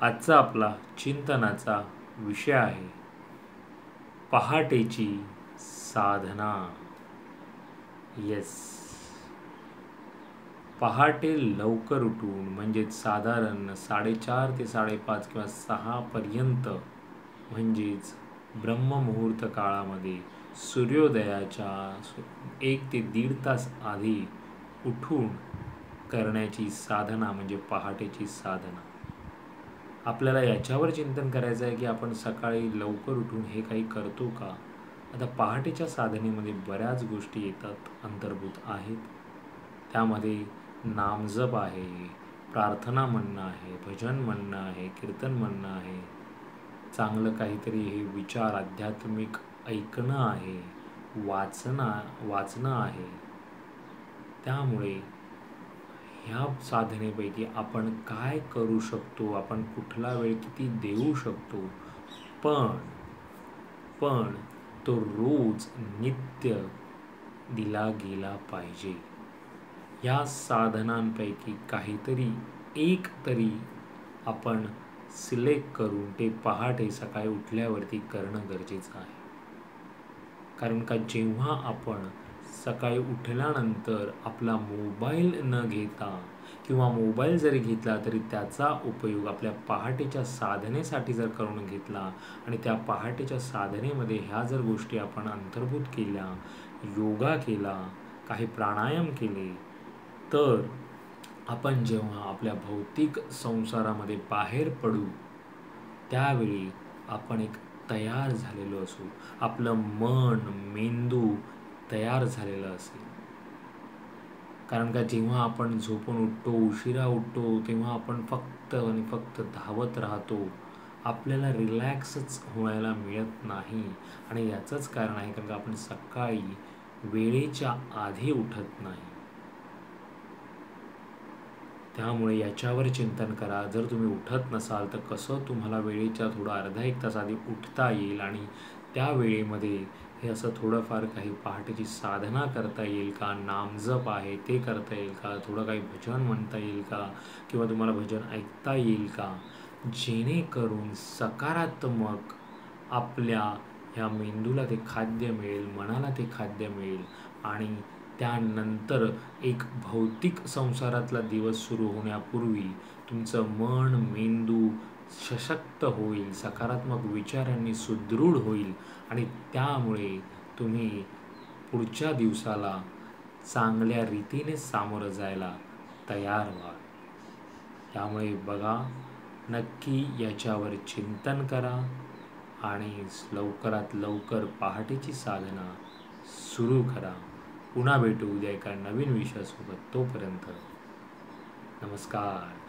आजचा आपला चिंतनाचा विषय आहे पहाटेची साधना. येस, पहाटे लवकर उठून म्हणजेच साधारण 4:30 ते 5:30 किंवा 6 पर्यंत म्हणजेच ब्रह्ममुहूर्त काळामध्ये सूर्योदयाच्या 1 ते 1.5 तास आधी उठून करण्याची साधना म्हणजे पहाटेची साधना. आपल्याला याच्यावर चिंतन करायचं आहे की आपण सकाळी लवकर उठून हे काही करतो का. आता पहाटेच्या साधनेमध्ये बऱ्याच गोष्टी येतात, अंतर्भूत आहेत. त्यामध्ये नामजप आहे, प्रार्थना म्हणणं आहे, भजन म्हणणं आहे, कीर्तन म्हणणं आहे, चांगलं काहीतरी हे विचार आध्यात्मिक ऐकणं आहे, वाचणं आहे. त्यामुळे ह्या साधनेपैकी आपण काय करू शकतो, आपण कुठला वेळ किती देऊ शकतो, पण तो रोज नित्य दिला गेला पाहिजे. या साधनांपैकी काहीतरी एक तरी आपण सिलेक्ट करून ते पहाटे सकाळी उठल्यावरती करणं गरजेचं आहे. कारण का जेव्हा आपण सकाळी उठल्यानंतर आपला मोबाईल न घेता किंवा मोबाईल जरी घेतला तरी त्याचा उपयोग आपल्या पहाटेच्या साधनेसाठी जर करून घेतला आणि त्या पहाटेच्या साधनेमध्ये ह्या जर गोष्टी आपण अंतर्भूत केल्या, योगा केला, काही प्राणायाम केले, तर आपण जेव्हा आपल्या भौतिक संसारामध्ये बाहेर पडू त्यावेळी आपण एक तयार झालेलो असू, आपलं मन, मेंदू तयार झालेलं असेल. कारण का जेव्हा आपण झोपून उठतो, उशिरा उठतो, तेव्हा आपण फक्त आणि फक्त धावत राहतो, आपल्याला रिलॅक्सच व्हायला मिळत नाही. आणि याचंच कारण आहे कारण का आपण सकाळी वेळेच्या आधी उठत नाही. त्यामुळे याच्यावर चिंतन करा. जर तुम्ही उठत नसाल तर कसं तुम्हाला वेळेच्या थोडा अर्धा 1 तास आधी उठता येईल आणि त्या वेळेमध्ये हे असं थोडंफार काही पहाटेची साधना करता येईल का, नामजप आहे ते करता येईल का, थोडं काही भजन म्हणता येईल का, किंवा तुम्हाला भजन ऐकता येईल का, जेणेकरून सकारात्मक आपल्या ह्या मेंदूला ते खाद्य मिळेल, मनाला ते खाद्य मिळेल आणि त्यानंतर एक भौतिक संसारातला दिवस सुरू होण्यापूर्वी तुमचं मन, मेंदू सशक्त होईल, सकारात्मक विचारांनी सुदृढ होईल आणि त्यामुळे तुम्ही पुढच्या दिवसाला चांगल्या रीतीने सामोरं जायला तयार व्हाल. त्यामुळे बघा, नक्की याच्यावर चिंतन करा आणि लवकरात लवकर पहाटेची साधना सुरू करा. पुन्हा भेटू उद्या एका नवीन विषयासोबत. तोपर्यंत नमस्कार.